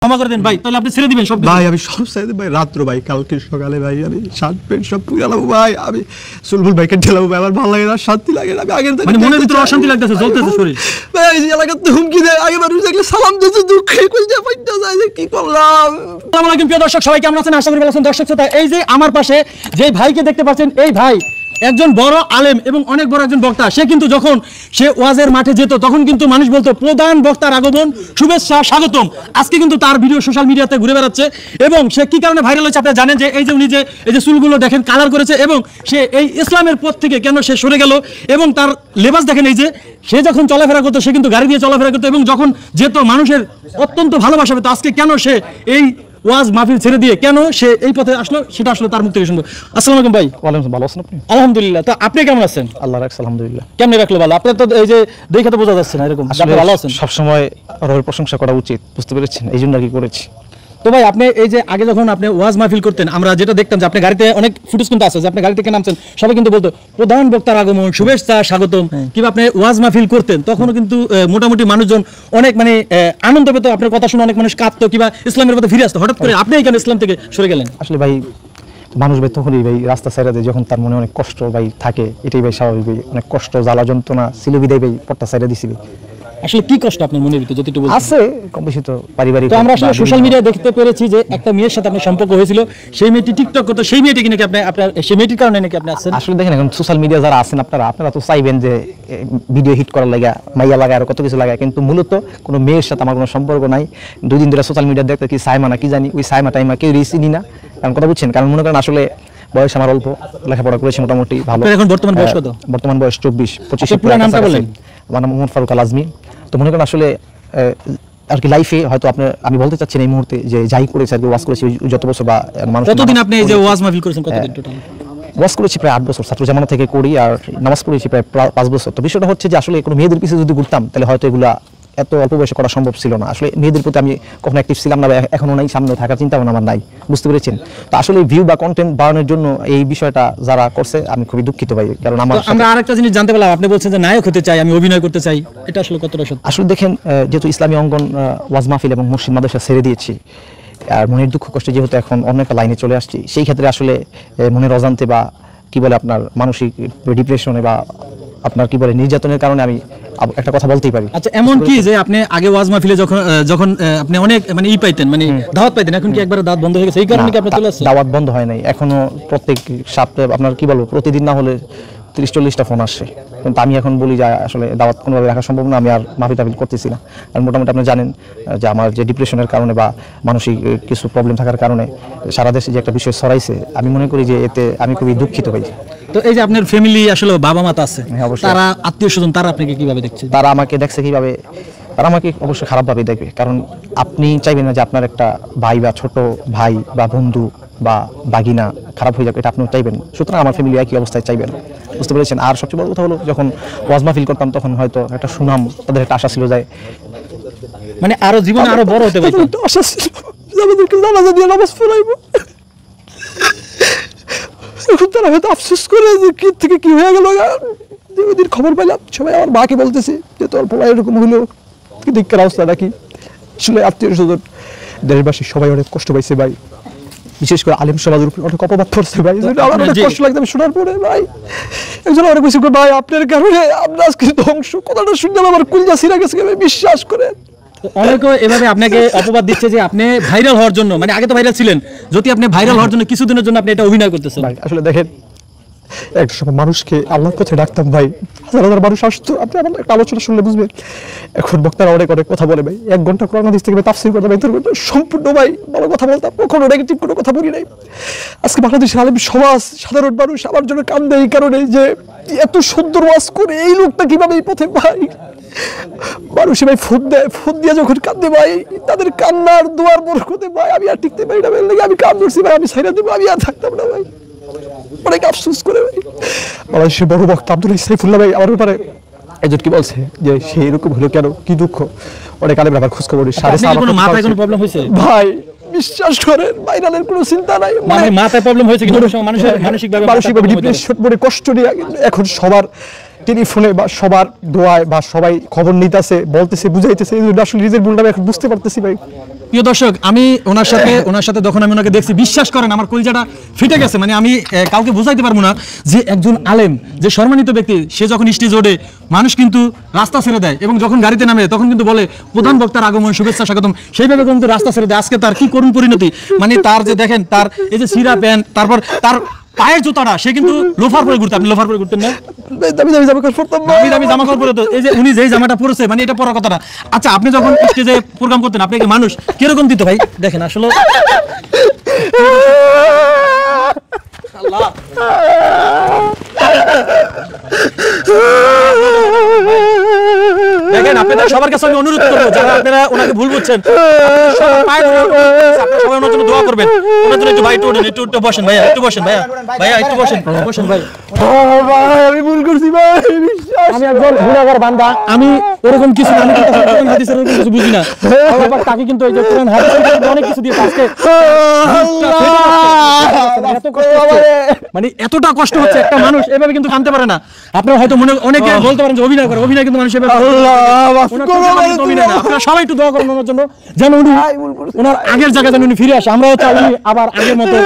ক্ষমা করে দেন ভাই, তাহলে আপনি ছেড়ে দিবেন সব ভাই। আমি সব ছেড়ে দেব ভাই, রাত্র ভাই, কালকে সকালে ভাই আমি শার্ট প্যান্ট সব পুরালাম ভাই, আমি সুলবুল ভাইকে ঢেলাবো ভাই, আমার ভালো লাগে না, শান্তি লাগে না, আমি আগের মানে মনের ভিতরে অশান্তি লাগতেছে, জ্বলতেছে শরীর ভাই। এই এলাকাতে হুমকি দেয়, আগে মানুষ দেখলে সালাম দিতে দুঃখে কইতে পাইতা যায় যে কি করলাম। আসসালামু আলাইকুম প্রিয় দর্শক, সবাই কেমন আছেন? আশা করি ভালো আছেন। দর্শক শ্রোতা, এই যে আমার পাশে যে ভাইকে দেখতে পাচ্ছেন, এই ভাই একজন বড় আলেম এবং অনেক বড় একজন বক্তা। সে কিন্তু যখন সে ওয়াজের মাঠে যেত তখন কিন্তু মানুষ বলতো প্রধান বক্তার আগমন, শুভেচ্ছা, স্বাগতম। আজকে কিন্তু তার ভিডিও সোশ্যাল মিডিয়াতে ঘুরে বেড়াচ্ছে এবং সে কি কারণে ভাইরাল হয়েছে আপনারা জানেন, যে এই যে উনি যে এই যে চুলগুলো দেখেন কালার করেছে এবং সে এই ইসলামের পথ থেকে কেন সে সরে গেল এবং তার লেবাস দেখেন, এই যে সে যখন চলাফেরা করতো সে কিন্তু গাড়ি দিয়ে চলাফেরা করতো এবং যখন যেত মানুষের অত্যন্ত ভালোবাসা পেত। আজকে কেন সে এই ওয়াজ মাহফিল ছেড়ে দিয়ে কেন সে এই পথে আসলো, সেটা আসলে তার মুখ থেকে শুনবো। আসসালামু আলাইকুম ভাই। ওয়ালাইকুম, ভালো আছেন আপনি? আলহামদুলিল্লাহ। তো আপনি কেমন আছেন? আল্লাহ রাখছে আলহামদুলিল্লাহ। কেমনে রাখলো ভালো? আপনার তো এই যে দেখে তো বোঝা যাচ্ছে না এরকম আপনি ভালো আছেন। সবসময় রবের প্রশংসা করা উচিত, বুঝতে পেরেছেন, এই জন্য আর কি করেছি। তো ভাই আপনি এই যে আগে যখন আপনি ওয়াজ মাহফিল করতেন, আমরা যেটা দেখতাম যে আপনি গাড়িতে অনেক ফুটেজ কিন্তু আছে যে আপনি গাড়ি থেকে নামছেন, সবাই কিন্তু বলতো প্রধান বক্তার আগমন, শুভেচ্ছা, স্বাগতম। কিংবা আপনি ওয়াজ মাহফিল করতেন তখনও কিন্তু মোটামুটি মানুষজন অনেক মানে আনন্দ পেত, আপনার কথা শুনে অনেক মানুষ কাঁদতো কিংবা ইসলামের পথে ফিরে আসতো। হঠাৎ করে আপনি এখানে ইসলাম থেকে সরে গেলেন। আসলে ভাই মানুষ ভাই তখনই ভাই রাস্তা সাইডে দেয় যখন তার মনে অনেক কষ্ট ভাই থাকে, এটাই ভাই স্বাভাবিক ভাই। অনেক কষ্ট, জ্বালা যন্ত্রণা ছিল বিদায় ভাই পট্টা সাইডে দিছি। আসলে কি কষ্ট আপনার মনের ভিতরে যেটুকু আছে কম বেশি তো পারিবারিক। তো আমরা আসলে সোশ্যাল মিডিয়ায় দেখতে পেরেছি যে একটা মেয়ের সাথে আপনার সম্পর্ক হয়েছিল, সেই মেয়েটি টিকটক করতো, সেই মেয়েটি নাকি আপনার সেই মেয়েটির কারণে নাকি আপনি আসছেন। আসলে দেখেন এখন সোশ্যাল মিডিয়া যারা আছেন আপনারা তো চাইবেন যে ভিডিও হিট করার লাগা, মাইয়া লাগায় আর কত কিছু লাগায়, কিন্তু মূলত কোনো মেয়ের সাথে আমার কোনো সম্পর্ক নাই। 2 দিন ধরে সোশ্যাল মিডিয়া দেখতে কি সাইমা না কি জানি, ওই সাইমা টাইমা কেউ চিনি না, কারণ কথা বুঝছেন। কারণ মনে করেন আসলে বয়স আমার অল্প, লেখাপড়া করেছি মোটামুটি ভালো। এখন বর্তমান বয়স কত? বর্তমান বয়স 24-25। পুরো নামটা বলেন? আমার নাম মোহাম্মদ ফারুক আল আজমি। তো মনে করেন আসলে আর কি লাইফে হয়তো আমি বলতে চাচ্ছেন এই মুহূর্তে যে যাই করেছি আর কি ওয়াজ করেছি যত বছর বা মানুষ। কতদিন আপনি এই যে ওয়াজ মাহফিল করেছেন, কতদিন টোটাল? ওয়াজ করেছি প্রায় 8 বছর, ছাত্র জামানা থেকে করি, আর নামাজ পড়েছি প্রায় 5 বছর। তো বিষয়টা হচ্ছে যে আসলে কোনো মেয়েদের পিছনে যদি ঘুরতাম তাহলে হয়তো এগুলা এত অল্প বয়সে করা সম্ভব ছিল না। আসলে মেয়েদের প্রতি আমি কখনো অ্যাক্টিভ ছিলাম না, এখনো নাই, সামনেও থাকার চিন্তা ভাবনা আমার নাই, বুঝতে পেরেছেন। তো আসলে ভিউ বা কন্টেন্ট বাড়ানোর জন্য এই বিষয়টা যারা করছে আমি খুবই দুঃখিত ভাই। কারণ আমরা আরেকটা জিনিস জানতে পারলাম, আপনি বলছেন যে নায়ক হতে চাই, আমি অভিনয় করতে চাই, এটা আসলে কতটা সত্যি? আসলে দেখেন, যেহেতু ইসলামী অঙ্গন, ওয়াজ মাহফিল এবং মসজিদ মাদ্রাসা ছেড়ে দিয়েছি, আর মনের দুঃখ কষ্ট যেহেতু এখন অন্য একটা লাইনে চলে আসছি, সেই ক্ষেত্রে আসলে মনের অজান্তে বা কি বলে আপনার মানসিক ডিপ্রেশনে বা আপনার কি বলে নির্যাতনের কারণে আমি একটা কথা বলতেই পারি। আচ্ছা, এমন কি যে আপনি আগে ওয়াজ মাহফিলে যখন আপনি অনেক মানে পাইতেন, মানে দাওয়াত পাইতেন, এখন কি একবার দাওয়াত বন্ধ হয়ে গেছে? এই কারণে কি আপনি চলে আসছেন? দাওয়াত বন্ধ হয় নাই, এখনো প্রত্যেক সপ্তাহে আপনার কি বলবো প্রতিদিন না হলে 30-40টা ফোন আসে, কিন্তু আমি এখন বলি যে আসলে দাওয়াত কোনোভাবে রাখা সম্ভব না, আমি আর মাহফিল করতেছি না। আর মোটামুটি আপনি জানেন যে আমার যে ডিপ্রেশনের কারণে বা মানসিক কিছু প্রবলেম থাকার কারণে সারা দেশে যে একটা বিষয় ছড়াইছে, আমি মনে করি যে এতে আমি খুবই দুঃখিত ভাই। তো এই যে আপনার ফ্যামিলি আসলে বাবা মা আছে, তারা আত্মীয় স্বজন, তারা আপনাকে কিভাবে দেখছে? তারা আমাকে দেখছে কিভাবে? তারা আমাকে অবশ্যই খারাপভাবে দেখবে, কারণ আপনি চাইবেন না যে আপনার একটা ভাই বা ছোট ভাই বা বন্ধু বা বাগিনা খারাপ হয়ে যাবে, এটা আপনিও চাইবেন। সুতরাং আমার ফ্যামিলি একই অবস্থায় চাইবেন, বুঝতে পেরেছেন। আর সবচেয়ে বড় কথা হলো যখন ওয়াজ মাহফিল করতাম তখন হয়তো একটা সুনাম, তাদের একটা আশা ছিল যায় মানে আরো জীবনে আরো বড় হতে পারতো, আশা ছিল আমাদেরকে জানাজা দিয়ে নামাজ পড়াইবো। এখন তারা হয়তো আফসোস করে যে কি থেকে কি হয়ে গেল। ওইদিন খবর পাইলাম, সবাই আমার মাকে বলতেছে যে তোর পোলা এরকম হলো, কি দিককার অবস্থা নাকি। আসলে আত্মীয় স্বজন, দেশবাসী সবাই অনেক কষ্ট পাইছে ভাই, বিশেষ করে আলেম সমাজের উপর অনেক অপবাদ করছে ভাই। আমার অনেক কষ্ট লাগছে আমি শোনার পরে ভাই। একজন অনেক বেশি করে ভাই আপনার কারণে আমরা আজকে ধ্বংস, কথাটা শুনলাম আমার কুলজা ছিঁড়ে গেছে, বিশ্বাস করে। অনেকে এভাবে আপনাকে অপবাদ দিচ্ছে যে আপনি ভাইরাল হওয়ার জন্য, মানে আগে তো ভাইরাল ছিলেন, যদি আপনি ভাইরাল হওয়ার জন্য কিছুদিনের জন্য আপনি এটা অভিনয় করতেছেন। ভাই আসলে দেখেন, একটা সময় মানুষকে আল্লাহর পথে ডাকতাম ভাই, হাজার হাজার মানুষ আসতো, আপনি আমার একটা আলোচনা শুনলে বুঝবেন। এখন বক্তারা অনেক কথা বলে ভাই, 1 ঘন্টা কোরআন হাদিস থেকে তাফসীর করতাম, সম্পূর্ণ ভাই ভালো কথা বলতাম, কখনো নেগেটিভ কোনো কথা বলি নাই। আজকে বাংলাদেশের আলেম সমাজ, সাধারণ মানুষ আমার জন্য কান্দে এই কারণে যে এত সুন্দর ওয়াজ করে এই লোকটা কিভাবে এই পথে ভাই। মানুষে ভাই ফোন দিয়ে যখন কান্দে ভাই, তাদের কান্নার দোয়ার বরকতে ভাই আমি আর টিকতে পারি না ভাই, আমি কান ধরছি ভাই, আমি ছাইড়া দেবো, আমি আর থাকতাম না ভাই। অনেক আফসোস করে ভাই। বাংলাদেশের বড় বক্তা আব্দুল সাইফুল্লাহ ভাই আমার ব্যাপারে একজন কি বলছে যে সে এরকম হলো কেন, কি দুঃখ। অনেক আলেম ব্যাপার খোঁজ খবর মাথায় কোনো প্রবলেম হয়েছে ভাই, বিশ্বাস করেন ভাইরালের কোনো চিন্তা নাই, মানে মাথায় প্রবলেম হয়েছে কিন্তু মানুষের মানসিকভাবে ডিপ্রেশন পড়ে কষ্ট নিয়ে এখন সবার টেলিফোনে বা সবার দোয়ায় বা সবাই খবর নিতেছে, বলতেছে, বুঝাইতেছে, আসলে নিজের ভুলটা এখন বুঝতে পারতেছি ভাই। প্রিয় দর্শক, আমি ওনার সাথে যখন আমি ওনাকে দেখছি, বিশ্বাস করেন আমার কলিজাটা ফেটে গেছে। মানে আমি কাউকে বোঝাইতে পারবো না যে একজন আলেম, যে সম্মানিত ব্যক্তি, সে যখন স্টেজ ওঠে মানুষ কিন্তু রাস্তা ছেড়ে দেয়, এবং যখন গাড়িতে নামে তখন কিন্তু বলে প্রধান বক্তার আগমন, শুভেচ্ছা, স্বাগতম। সেইভাবে কিন্তু রাস্তা ছেড়ে দেয়। আজকে তার কি করুণ পরিণতি! মানে তার যে দেখেন, তার এই যে সিরা প্যান্ট, তারপর তার পায়ের জুতাটা, সে কিন্তু লোফার পরে ঘুরতে। আপনি লোফার পরে ঘুরতেন না? দামি দামি জামা কাপড় পরতাম ভাই। দামি জামা কাপড় পরে তো এই যে উনি যেই জামাটা পরেছে, মানে এটা পরার কথাটা। আচ্ছা, আপনি যখন স্টেজে প্রোগ্রাম করতেন, আপনাকে মানুষ কিরকম দিত ভাই? দেখেন আসলে আল্লাহ দেখেন, আপনাদের সবার কাছে আমি অনুরোধ করবো, যারা আপনারা ওনাকে ভুল বুঝছেন, সবাই ওনার জন্য দোয়া করবেন। ওনার জন্য একটু ভাই একটু বসেন ভাইয়া, একটু বসেন ভাইয়া একটু বসেন ভাই। আমি ভুল করছি ভাই, আমি একজন গুনাহগার বান্দা, আমি এরকম কিছু না, আমি কোরআন হাদিসের এরকম কিছু বুঝি না। আবার তাকে কিন্তু এই যে কোরআন হাদিসের অনেক কিছু দিয়ে আজকে মানে এতটা কষ্ট হচ্ছে, একটা মানুষ এভাবে কিন্তু কাঁদতে পারে না। আপনারা হয়তো মনে অনেকে বলতে পারেন যে অভিনয় করে, অভিনয় কিন্তু মানুষ এভাবে অভিনয় না। আপনারা সবাই একটু দোয়া করুন ওনার জন্য, যেন উনি ওনার আগের জায়গায় যেন উনি ফিরে আসে। আমরাও চাই উনি আবার আগের মতো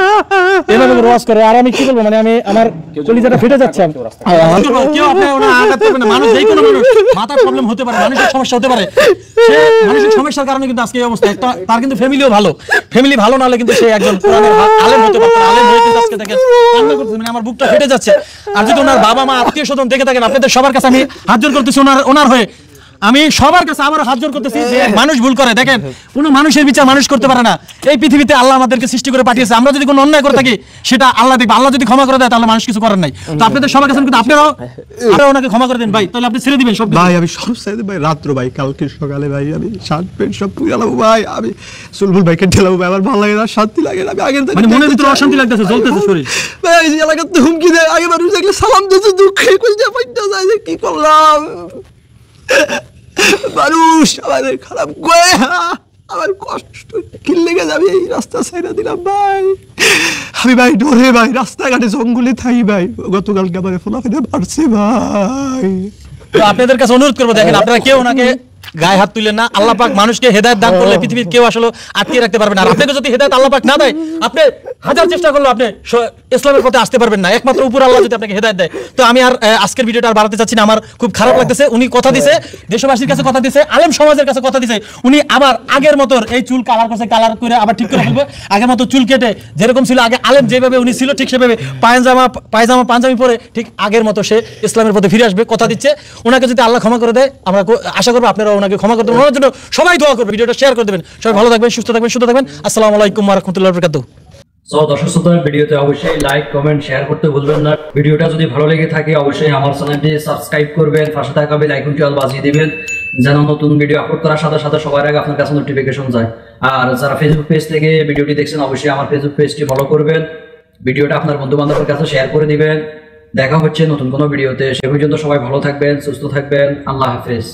এভাবে রোয়াজ করে। আর আমি কি বলবো, মানে আমি আমার কলিজাটা ফেটে যাচ্ছে। কেউ আপনি ওনার আঘাত করবেন না। মানুষ, যে কোনো মানুষ, মাথার প্রবলেম হতে পারে, মানসিক সমস্যা হতে পারে, সে মানসিক সমস্যার কারণে কিন্তু আজকে এই অবস্থা। একটা তার কিন্তু ফ্যামিলিও ভালো, ফ্যামিলি ভালো না হলে কিন্তু সে একজন কোরআনের আলেম হতে পারত। আলেম হয়ে কিন্তু আজকে দেখেন কান্না করতেছে, মানে আমার বুকটা ফেটে যাচ্ছে। আর যদি ওনার বাবা মা আত্মীয় স্বজন দেখে থাকেন, আপনাদের সবার কাছে আমি হাত জোড় করতেছি, ওনার হয়ে আমি সবার কাছে আবার হাত জোড় করতেছি যে মানুষ ভুল করে। দেখেন, কোনো মানুষের বিচার মানুষ করতে পারে না। এই পৃথিবীতে আল্লাহ আমাদেরকে সৃষ্টি করে পাঠিয়েছে। আমরা যদি কোনো অন্যায় করে থাকি, সেটা আল্লাহ দেখবে। আল্লাহ যদি ক্ষমা করে দেয়, তাহলে মানুষ কিছু করার নাই। তো আপনাদের সবার কাছে কিন্তু আপনারাও ওনাকে ক্ষমা করে দেন ভাই, তাহলে আপনি ছেড়ে দিবেন সব ভাই। আমি সব চাইতে ভাই, রাত্র ভাই, কালকে সকালে ভাই আমি শার্ট প্যান্ট সব পুরালাম ভাই। আমি সুলবুল ভাইকে ঠেলাবো ভাই, আমার ভালো লাগে না, শান্তি লাগে না। আমি আগের মানে মনের ভিতরে অশান্তি লাগতেছে, জ্বলতেছে শরীর ভাই। এই এলাকাতে হুমকি দেয়, আগে মানুষ দেখলে সালাম দিতে দুঃখে কইতে পাইতা যায় যে কি করলাম। মানুষ আমাদের খারাপ করে, আমার কষ্ট কি লেগে যাবে, এই রাস্তা ছেড়ে দিলাম ভাই। আমি ভাই ডরে ভাই, রাস্তাঘাটে জঙ্গলে থাই ভাই। গতকালকে আমার ফোনা ফেলে মারছে ভাই। তো আপনাদের কাছে অনুরোধ করবো, দেখেন আপনারা কেউ ওনাকে গায়ে হাত তুলেন না। আল্লাহ পাক মানুষকে হেদায়েত দান করলে পৃথিবীর কেউ আসলে আটকে রাখতে পারবে না। আর আপনাকে যদি হেদায়েত আল্লাহ পাক না দেয়, আপনি হাজার চেষ্টা করলে আপনি ইসলামের পথে আসতে পারবেন না, একমাত্র উপর আল্লাহ যদি আপনাকে হেদায়েত দেয়। তো আমি আর আজকের ভিডিওটা আর বাড়াতে চাচ্ছি না। আমার খুব খারাপ লাগতেছে। উনি কথা দিছে, দেশবাসীর কাছে কথা দিছে, আলেম সমাজের কাছে কথা দিছে, উনি আবার আগের মতো এই চুল কালার কালার করে আবার ঠিক করে ফেলবে। আগের মতো চুল কেটে যেরকম ছিল আগে, আলেম যেভাবে উনি ছিল ঠিক সেভাবে পায়জামা পাঞ্জাবি পরে ঠিক আগের মতো সে ইসলামের পথে ফিরে আসবে, কথা দিচ্ছে। ওনাকে যদি আল্লাহ ক্ষমা করে দেয়, আমরা আশা করবো আপনারা ওনাকে ক্ষমা করতে ওনার জন্য সবাই দোয়া করবে। ভিডিওটা শেয়ার করে দেবেন। সবাই ভালো থাকবেন, সুস্থ থাকবেন, সুস্থ থাকবেন। আসসালামু আলাইকুম ওয়া রাহমাতুল্লাহি ওয়া বারাকাতুহু। সো দর্শক শ্রোতা, ভিডিওতে অবশ্যই লাইক, কমেন্ট, শেয়ার করতে ভুলবেন না। ভিডিওটা যদি ভালো লেগে থাকে অবশ্যই আমার চ্যানেলটি সাবস্ক্রাইব করবেন, পাশে থাকা বেল আইকনটি অল বাজিয়ে দিবেন, যেন নতুন ভিডিও আপলোড করার সাথে সাথে সবার আগে আপনার কাছে নোটিফিকেশন যায়। আর যারা ফেসবুক পেজ থেকে ভিডিওটি দেখছেন, অবশ্যই আমার ফেসবুক পেজটি ফলো করবেন, ভিডিওটা আপনার বন্ধু বান্ধবের কাছে শেয়ার করে দিবেন। দেখা হচ্ছে নতুন কোনো ভিডিওতে। সে পর্যন্ত সবাই ভালো থাকবেন, সুস্থ থাকবেন। আল্লাহ হাফেজ।